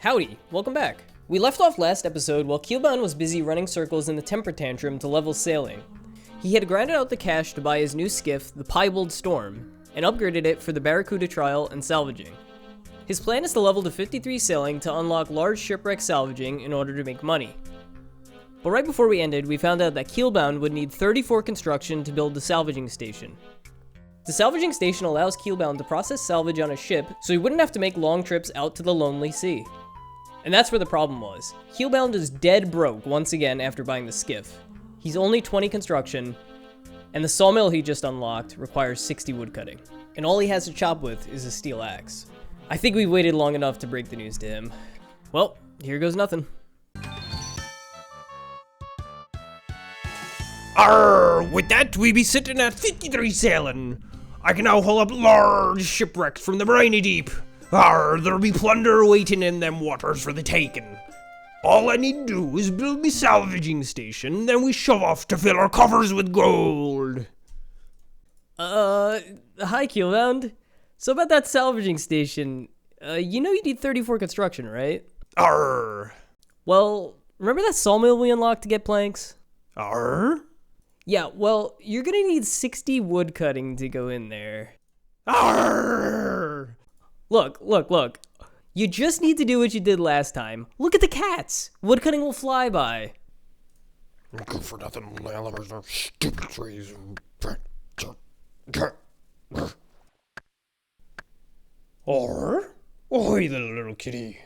Howdy, welcome back. We left off last episode while Keelbound was busy running circles in the temper tantrum to level sailing. He had grinded out the cash to buy his new skiff, the Piebald Storm, and upgraded it for the Barracuda trial and salvaging. His plan is to level to 53 sailing to unlock large shipwreck salvaging in order to make money. But right before we ended, we found out that Keelbound would need 34 construction to build the salvaging station. The salvaging station allows Keelbound to process salvage on a ship so he wouldn't have to make long trips out to the lonely sea. And that's where the problem was. Keelbound is dead broke once again after buying the skiff. He's only 20 construction, and the sawmill he just unlocked requires 60 woodcutting. And all he has to chop with is a steel axe. I think we waited long enough to break the news to him. Well, here goes nothing. Arr, with that, we be sitting at 53 sailing. I can now haul up large shipwrecks from the briny deep. Arr, there'll be plunder waiting in them waters for the taking. All I need to do is build me salvaging station, then we shove off to fill our coffers with gold. Hi Keelbound. So about that salvaging station, you know you need 34 construction, right? Arr. Well, remember that sawmill we unlocked to get planks? Arr? Yeah, well, you're gonna need 60 wood cutting to go in there. Arr! Look. You just need to do what you did last time. Look at the cats. Wood cutting will fly by. Good for nothing, landlubbers are stupid trees. Or? Oi, the little kitty.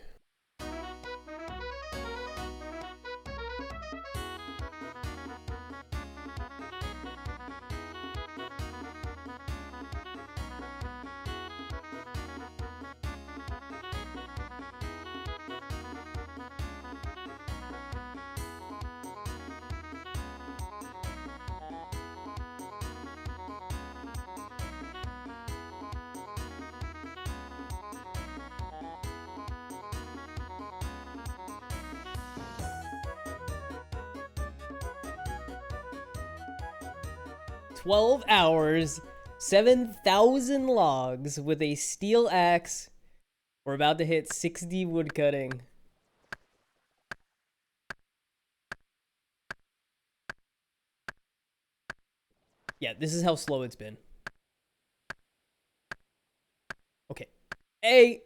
"12 hours, 7,000 logs with a steel axe. We're about to hit 60 wood cutting. Yeah, this is how slow it's been. Okay. Hey,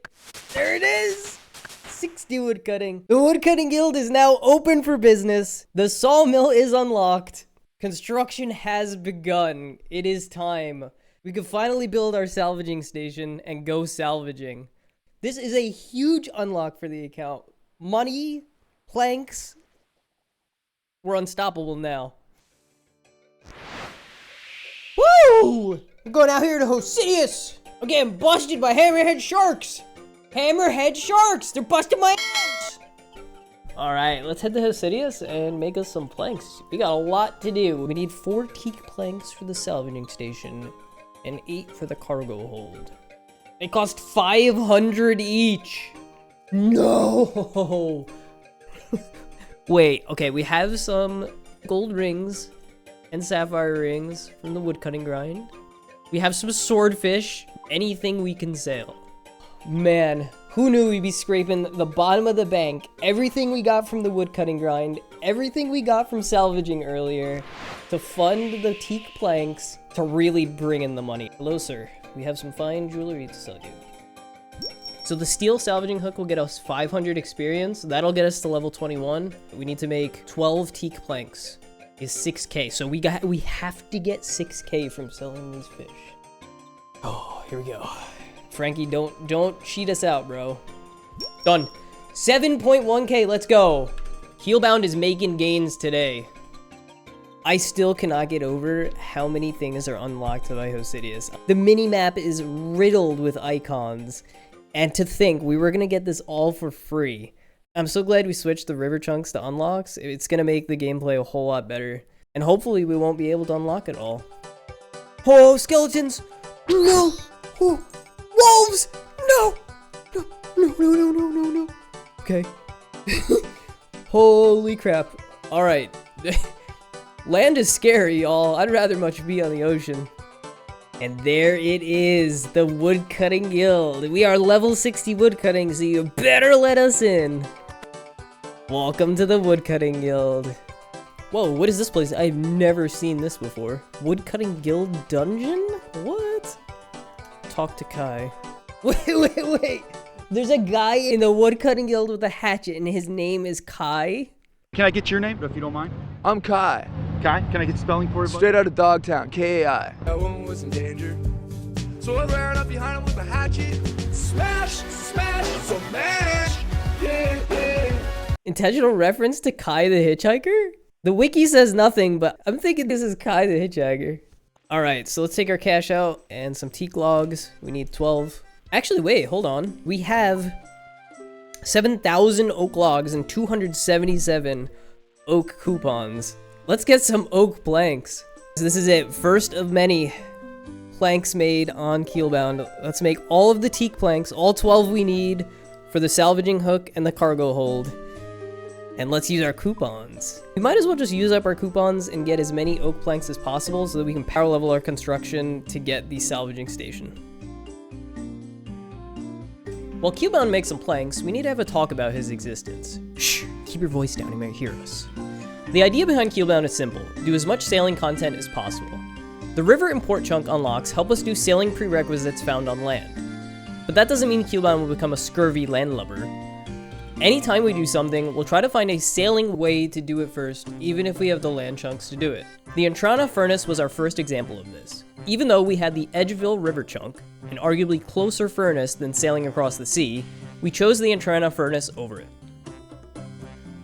there it is! 60 wood cutting. The woodcutting guild is now open for business. The sawmill is unlocked. Construction has begun. It is time. We can finally build our salvaging station and go salvaging. This is a huge unlock for the account. Money, planks. We're unstoppable now. Woo! I'm going out here to Hosidius. I'm getting busted by hammerhead sharks. Hammerhead sharks! They're busting my ass! Alright, let's head to Hosidius and make us some planks. We got a lot to do. We need 4 teak planks for the salvaging station and 8 for the cargo hold. They cost 500 each! No! Wait, okay, we have some gold rings and sapphire rings from the woodcutting grind. We have some swordfish, anything we can sell. Man, who knew we'd be scraping the bottom of the bank? Everything we got from the woodcutting grind, everything we got from salvaging earlier, to fund the teak planks, to really bring in the money. Hello, sir. We have some fine jewelry to sell you. So the steel salvaging hook will get us 500 experience. That'll get us to level 21. We need to make 12 teak planks. Is 6k. So we have to get 6k from selling these fish. Oh, here we go. Frankie, don't cheat us out, bro. Done. 7.1k, let's go. Keelbound is making gains today. I still cannot get over how many things are unlocked by Hosidius. The mini-map is riddled with icons. And to think we were gonna get this all for free. I'm so glad we switched the river chunks to unlocks. It's gonna make the gameplay a whole lot better. And hopefully we won't be able to unlock it all. Oh, skeletons! No! Oh. Wolves! No! No. Okay. Holy crap. Alright. Land is scary, y'all. I'd rather much be on the ocean. And there it is, the Woodcutting Guild. We are level 60 woodcutting, so you better let us in. Welcome to the Woodcutting Guild. Whoa, what is this place? I've never seen this before. Woodcutting Guild Dungeon? What? Talk to Kai. Wait. There's a guy in the Woodcutting Guild with a hatchet, and his name is Kai. Can I get your name, if you don't mind? I'm Kai. Kai, can I get spelling for you? Straight out of Dogtown, K-A-I. That woman was in danger, so I ran up behind him with a hatchet. Smash, smash, yeah. Intentional reference to Kai the Hitchhiker? The wiki says nothing, but I'm thinking this is Kai the Hitchhiker. Alright, so let's take our cash out and some teak logs. We need 12. Actually, wait, hold on. We have 7,000 oak logs and 277 oak coupons. Let's get some oak planks. This is it, first of many planks made on Keelbound. Let's make all of the teak planks, all 12 we need for the salvaging hook and the cargo hold. And let's use our coupons. We might as well just use up our coupons and get as many oak planks as possible so that we can power level our construction to get the salvaging station. While Keelbound makes some planks, we need to have a talk about his existence. Shh, keep your voice down, he might hear us. The idea behind Keelbound is simple: do as much sailing content as possible. The river and port chunk unlocks help us do sailing prerequisites found on land. But that doesn't mean Keelbound will become a scurvy landlubber. Anytime we do something, we'll try to find a sailing way to do it first, even if we have the land chunks to do it. The Entrana furnace was our first example of this. Even though we had the Edgeville River chunk, an arguably closer furnace than sailing across the sea, we chose the Entrana furnace over it.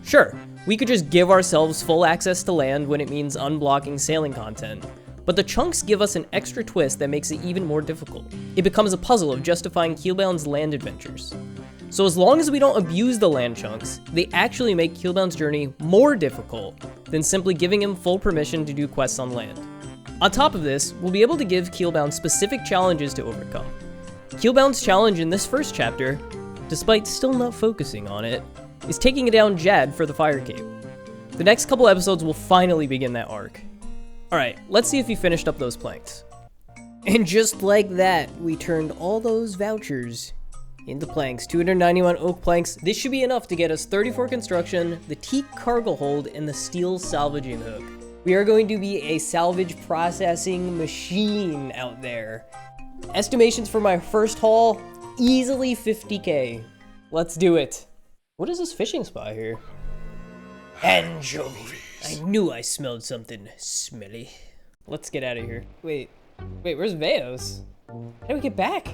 Sure, we could just give ourselves full access to land when it means unblocking sailing content, but the chunks give us an extra twist that makes it even more difficult. It becomes a puzzle of justifying Keelbound's land adventures. So as long as we don't abuse the land chunks, they actually make Keelbound's journey more difficult than simply giving him full permission to do quests on land. On top of this, we'll be able to give Keelbound specific challenges to overcome. Keelbound's challenge in this first chapter, despite still not focusing on it, is taking down Jad for the fire cape. The next couple episodes will finally begin that arc. Alright, let's see if he finished up those planks. And just like that, we turned all those vouchers into planks. 291 oak planks. This should be enough to get us 34 construction, the teak cargo hold, and the steel salvaging hook. We are going to be a salvage processing machine out there. Estimations for my first haul, easily 50k. Let's do it. What is this fishing spot here? Anchovy. I knew I smelled something smelly. Let's get out of here. Wait, where's Veos? How do we get back?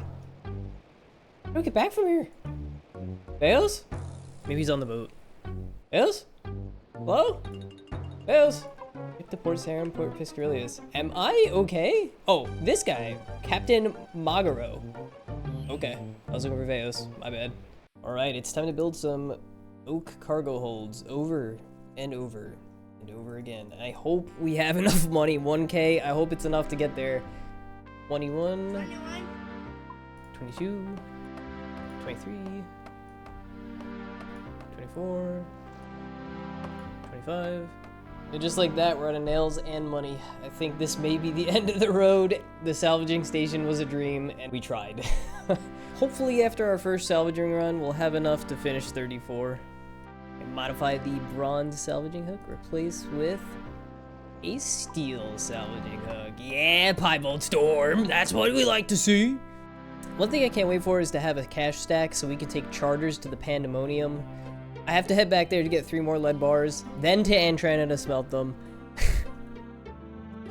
How do we get back from here? Veos? Maybe he's on the boat. Veos? Hello? Veos? Get to Port Sarum, Port Piscarius. Am I okay? Oh, this guy. Captain Magaro. Okay, I was looking for Veos. My bad. Alright, it's time to build some oak cargo holds over and over and over again. I hope we have enough money. 1k. I hope it's enough to get there. 21. 22. 23. 24. 25. And just like that, we're out of nails and money. I think this may be the end of the road. The salvaging station was a dream, and we tried. Hopefully after our first salvaging run, we'll have enough to finish 34. And modify the bronze salvaging hook, replace with a steel salvaging hook. Yeah, Piebald Storm, that's what we like to see. One thing I can't wait for is to have a cash stack so we can take charters to the Pandemonium. I have to head back there to get 3 more lead bars, then to Antrana to smelt them.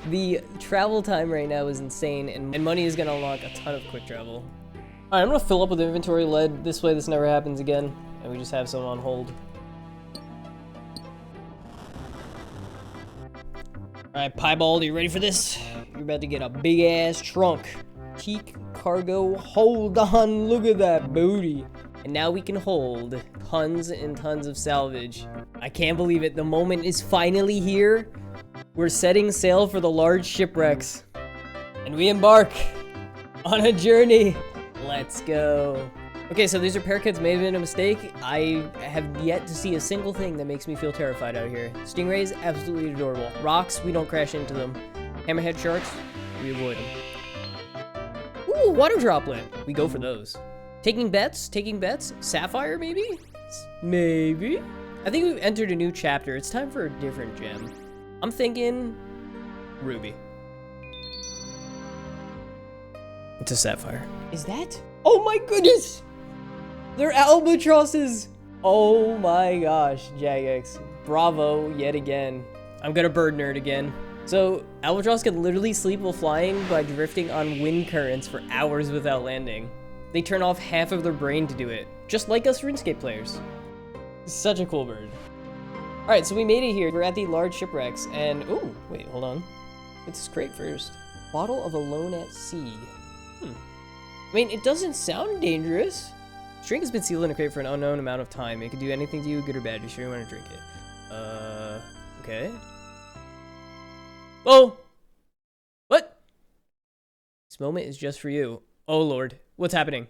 The travel time right now is insane, and money is gonna unlock a ton of quick travel. Alright, I'm gonna fill up with inventory lead. This way this never happens again, and we just have some on hold. Alright, Piebald, are you ready for this? You're about to get a big ass trunk. Teak cargo, hold on, look at that booty. And now we can hold tons and tons of salvage. I can't believe it, the moment is finally here. We're setting sail for the large shipwrecks. And we embark on a journey. Let's go. Okay, so these repair kits may have been a mistake. I have yet to see a single thing that makes me feel terrified out here. Stingrays, absolutely adorable. Rocks, we don't crash into them. Hammerhead sharks, we avoid them. Ooh, water droplet. We go for those. Taking bets? Taking bets? Sapphire, maybe? Maybe? I think we've entered a new chapter. It's time for a different gem. I'm thinking ruby. It's a sapphire. Is that? Oh my goodness! They're albatrosses! Oh my gosh, Jagex. Bravo, yet again. I'm gonna bird nerd again. So, albatross can literally sleep while flying by drifting on wind currents for hours without landing. They turn off half of their brain to do it, just like us RuneScape players. Such a cool bird. Alright, so we made it here. We're at the large shipwrecks, and ooh, wait, hold on. What's this crate first? Bottle of Alone at Sea. I mean, it doesn't sound dangerous. Drink has been sealed in a crate for an unknown amount of time. It could do anything to you, good or bad. You sure you want to drink it? Okay. Oh! What? This moment is just for you. Oh lord, what's happening?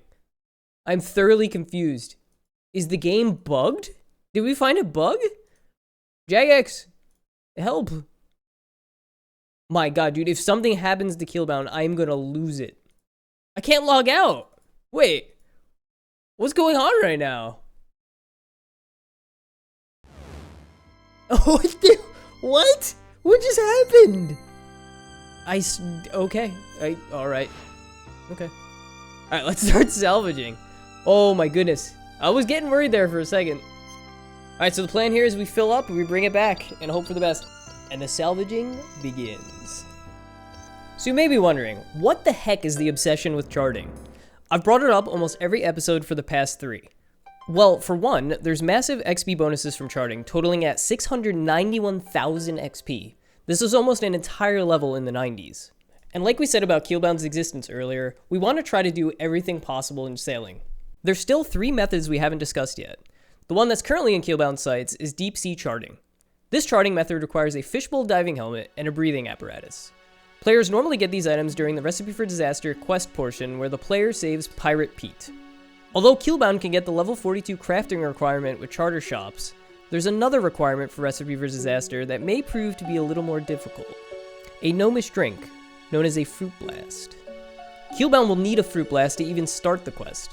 I'm thoroughly confused. Is the game bugged? Did we find a bug? Jagex, help. My god, dude, if something happens to Keelbound, I'm gonna lose it. I can't log out. Wait, what's going on right now? Oh, what? What just happened? Okay. All right. Okay. All right, let's start salvaging. Oh my goodness. I was getting worried there for a second. All right, so the plan here is we fill up, we bring it back, and hope for the best. And the salvaging begins. So you may be wondering, what the heck is the obsession with charting? I've brought it up almost every episode for the past 3. Well, for one, there's massive XP bonuses from charting, totaling at 691,000 XP. This is almost an entire level in the 90s. And like we said about Keelbound's existence earlier, we want to try to do everything possible in sailing. There's still 3 methods we haven't discussed yet. The one that's currently in Keelbound sites is deep sea charting. This charting method requires a fishbowl diving helmet and a breathing apparatus. Players normally get these items during the Recipe for Disaster quest portion where the player saves Pirate Pete. Although Keelbound can get the level 42 crafting requirement with charter shops, there's another requirement for Recipe for Disaster that may prove to be a little more difficult. A gnomish drink, known as a Fruit Blast. Keelbound will need a Fruit Blast to even start the quest.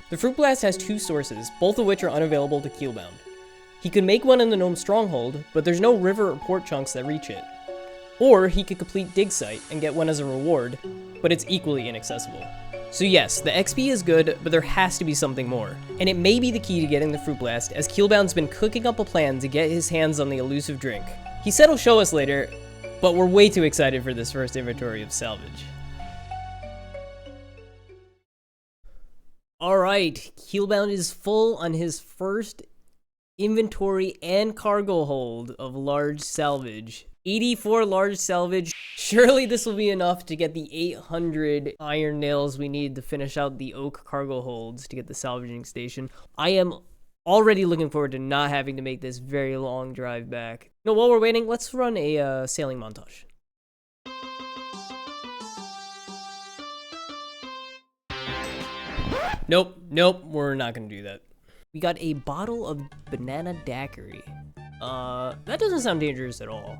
The Fruit Blast has 2 sources, both of which are unavailable to Keelbound. He could make one in the Gnome Stronghold, but there's no river or port chunks that reach it. Or he could complete Dig Site and get one as a reward, but it's equally inaccessible. So yes, the XP is good, but there has to be something more. And it may be the key to getting the Fruit Blast, as Keelbound's been cooking up a plan to get his hands on the elusive drink. He said he'll show us later, but we're way too excited for this first inventory of salvage. Alright, Keelbound is full on his first inventory and cargo hold of large salvage. 84 large salvage. Surely this will be enough to get the 800 iron nails we need to finish out the oak cargo holds to get the salvaging station. I am already looking forward to not having to make this very long drive back. No, while we're waiting, let's run a sailing montage. Nope, we're not gonna do that. We got a bottle of banana daiquiri. That doesn't sound dangerous at all.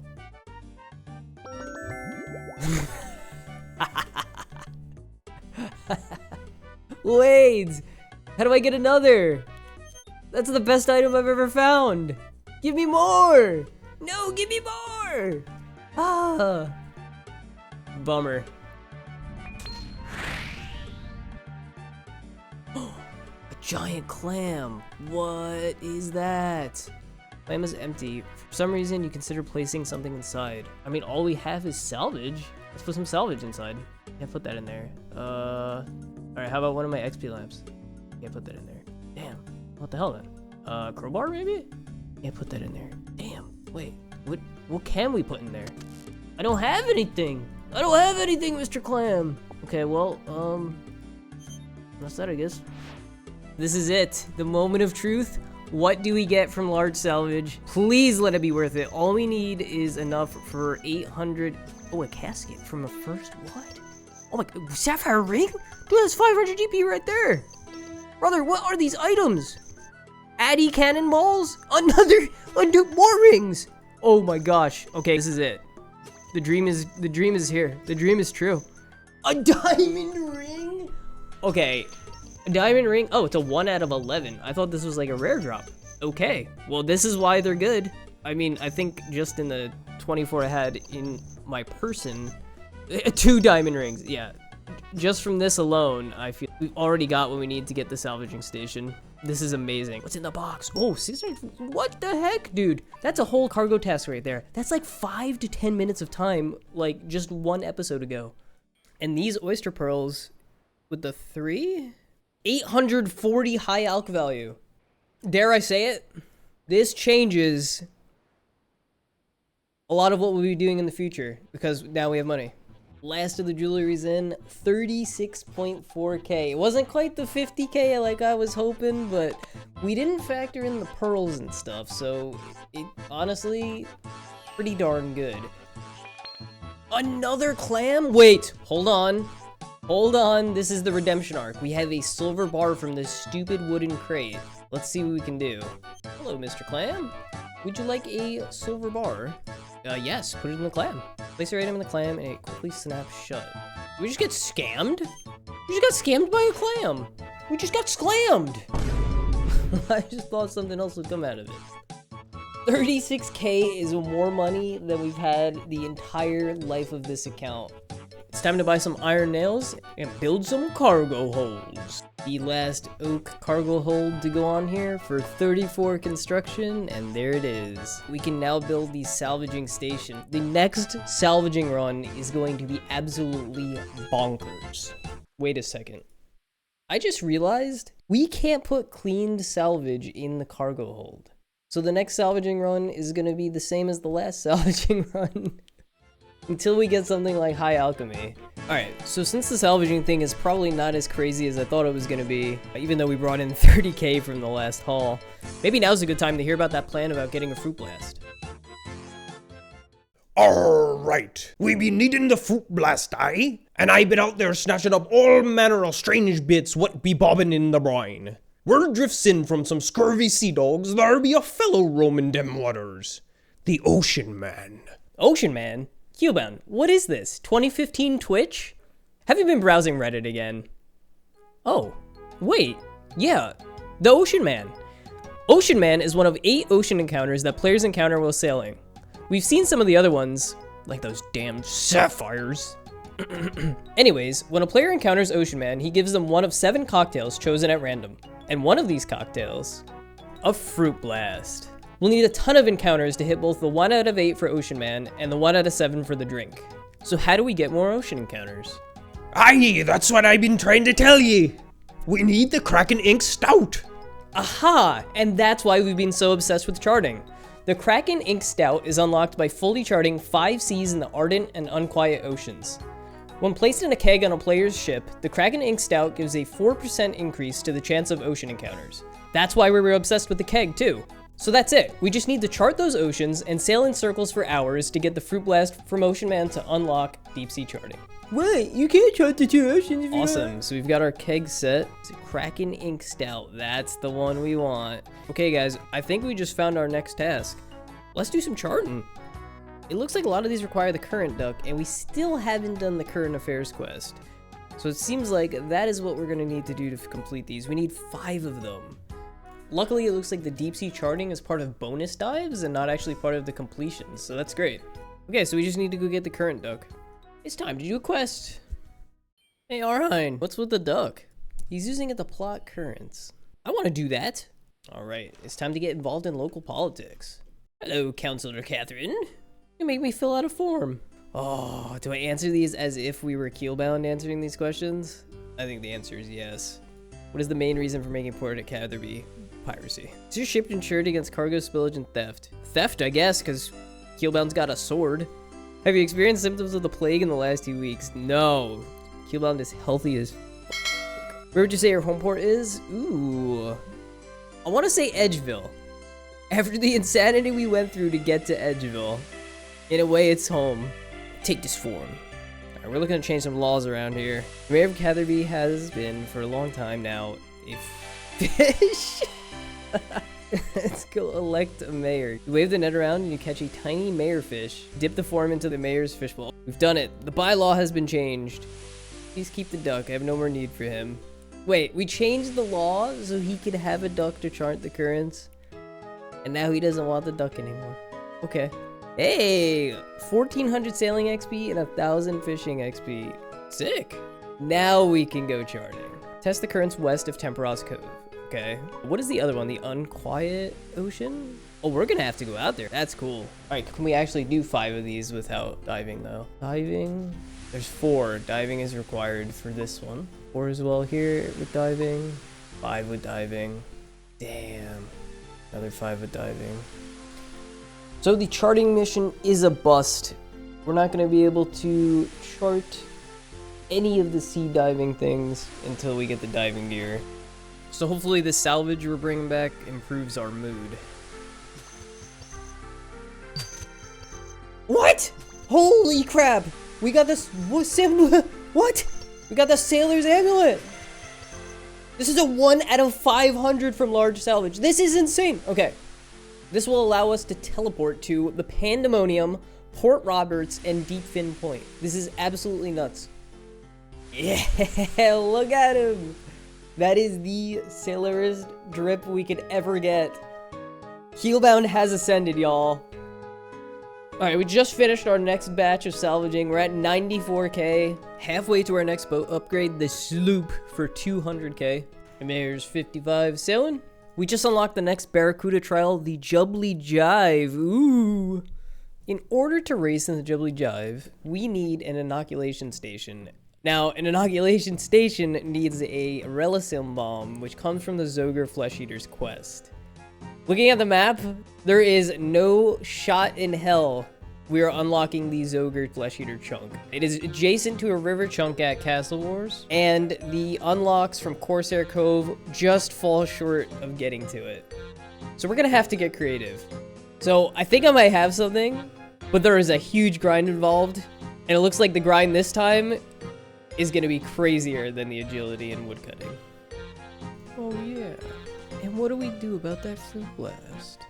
Wait, how do I get another? That's the best item I've ever found. Give me more. No, give me more. Ah, bummer. A giant clam. What is that? Clam is empty. For some reason, you consider placing something inside. I mean, all we have is salvage. Let's put some salvage inside. Can't put that in there. Alright, how about one of my XP lamps? Can't put that in there. Damn. What the hell then? Crowbar maybe? Can't put that in there. Damn. Wait. What can we put in there? I don't have anything. I don't have anything, Mr. Clam. Okay, well, that's that, I guess. This is it. The moment of truth. What do we get from large salvage? Please let it be worth it. All we need is enough for 800. Oh, a casket from a first what? Oh my, sapphire ring? Dude, that's 500 GP right there. Brother, what are these items? Addy cannonballs? Another more rings. Oh my gosh. Okay, this is it. The dream is here. The dream is true. A diamond ring? Okay, a diamond ring. Oh, it's a 1 out of 11. I thought this was like a rare drop. Okay, well, this is why they're good. I mean, I think just in the 24 I had in my person, 2 diamond rings. Yeah, just from this alone, I feel we've already got what we need to get the salvaging station. This is amazing. What's in the box? Oh, scissors. What the heck, dude? That's a whole cargo task right there. That's like 5 to 10 minutes of time, like just 1 episode ago. And these oyster pearls with the 3? 840 high alk value. Dare I say it? This changes a lot of what we'll be doing in the future because now we have money. Last of the jewelry's in, 36.4k. It wasn't quite the 50k like I was hoping, but we didn't factor in the pearls and stuff, so it honestly pretty darn good. Another clam? Wait, hold on. Hold on, this is the redemption arc. We have a silver bar from this stupid wooden crate. Let's see what we can do. Hello, Mr. Clam. Would you like a silver bar? Yes, put it in the clam. Place your item in the clam and it quickly snaps shut. Did we just get scammed? We just got scammed by a clam. We just got sclammed. I just thought something else would come out of it. 36k is more money than we've had the entire life of this account. It's time to buy some iron nails and build some cargo holds. The last oak cargo hold to go on here for 34 construction, and there it is. We can now build the salvaging station. The next salvaging run is going to be absolutely bonkers. Wait a second. I just realized we can't put cleaned salvage in the cargo hold. So the next salvaging run is going to be the same as the last salvaging run. Until we get something like high alchemy. Alright, so since the salvaging thing is probably not as crazy as I thought it was going to be, even though we brought in 30k from the last haul, maybe now's a good time to hear about that plan about getting a fruit blast. Alright, we be needing the fruit blast, aye? And I been out there snatching up all manner of strange bits what be bobbing in the brine. Word drifts in from some scurvy sea dogs, there be a fellow roaming them waters. The Ocean Man. Ocean Man? Keelbound, what is this? 2015 Twitch? Have you been browsing Reddit again? Oh, wait, yeah, the Ocean Man. Ocean Man is one of 8 ocean encounters that players encounter while sailing. We've seen some of the other ones, like those damn sapphires. Anyways, when a player encounters Ocean Man, he gives them one of 7 cocktails chosen at random. And one of these cocktails, a fruit blast. We'll need a ton of encounters to hit both the 1 out of 8 for Ocean Man and the 1 out of 7 for the drink. So how do we get more ocean encounters? Aye, that's what I've been trying to tell ye. We need the Kraken Ink Stout. Aha! And that's why we've been so obsessed with charting. The Kraken Ink Stout is unlocked by fully charting 5 seas in the ardent and unquiet oceans. When placed in a keg on a player's ship, the Kraken Ink Stout gives a 4% increase to the chance of ocean encounters. That's why we were obsessed with the keg too. So that's it. We just need to chart those oceans and sail in circles for hours to get the fruit blast from Ocean Man to unlock deep sea charting. Wait, you can't chart the 2 oceans if you Awesome, so we've got our keg set. It's a Kraken Ink Stout. That's the one we want. Okay guys, I think we just found our next task. Let's do some charting. It looks like a lot of these require the current duck, and we still haven't done the current affairs quest. So it seems like that is what we're gonna need to do to complete these. We need 5 of them. Luckily, it looks like the deep sea charting is part of bonus dives and not actually part of the completions, so that's great. Okay, so we just need to go get the current duck. It's time to do a quest. Hey, Arhine, what's with the duck? He's using it to plot currents. I want to do that. All right, it's time to get involved in local politics. Hello, Councilor Catherine. You make me fill out a form. Oh, do I answer these as if we were Keelbound answering these questions? I think the answer is yes. What is the main reason for making port at Catherby? Piracy. Is your ship insured against cargo spillage and theft? Theft, I guess, because Keelbound's got a sword. Have you experienced symptoms of the plague in the last 2 weeks? No. Keelbound is healthy as Where would you say your home port is? Ooh. I want to say Edgeville. After the insanity we went through to get to Edgeville, in a way it's home. Take this form. Alright, we're looking to change some laws around here. The mayor of Catherby has been, for a long time now, a fish. Let's go elect a mayor. You wave the net around and you catch a tiny mayor fish. Dip the form into the mayor's fishbowl. We've done it. The bylaw has been changed. Please keep the duck. I have no more need for him. Wait, we changed the law so he could have a duck to chart the currents. And now he doesn't want the duck anymore. Okay. Hey, 1400 sailing XP and 1000 fishing XP. Sick. Now we can go charting. Test the currents west of Temperos Cove. Okay. What is the other one? The Unquiet Ocean? Oh, we're gonna have to go out there. That's cool. All right, can we actually do 5 of these without diving though? Diving? There's 4. Diving is required for this one. 4 as well here with diving. 5 with diving. Damn. Another 5 with diving. So the charting mission is a bust. We're not gonna be able to chart any of the sea diving things until we get the diving gear. So hopefully the salvage we're bringing back improves our mood. What? Holy crap! We got this. What? We got the sailor's amulet. This is a 1 out of 500 from large salvage. This is insane. Okay. This will allow us to teleport to the Pandemonium, Port Roberts, and Deep Fin Point. This is absolutely nuts. Yeah, look at him. That is the sailorist drip we could ever get. Keelbound has ascended, y'all. Alright, we just finished our next batch of salvaging. We're at 94k. Halfway to our next boat upgrade, the sloop, for 200k. And there's 55 sailing. We just unlocked the next Barracuda trial, the Jubbly Jive. Ooh. In order to race in the Jubbly Jive, we need an inoculation station. Now, an inoculation station needs a Relisim bomb, which comes from the Zoger Flesh Eater's quest. Looking at the map, there is no shot in hell we are unlocking the Zoger Flesh Eater chunk. It is adjacent to a river chunk at Castle Wars, and the unlocks from Corsair Cove just fall short of getting to it. So we're gonna have to get creative. So I think I might have something, but there is a huge grind involved, and it looks like the grind this time is gonna be crazier than the agility and woodcutting. Oh yeah. And what do we do about that fruit blast?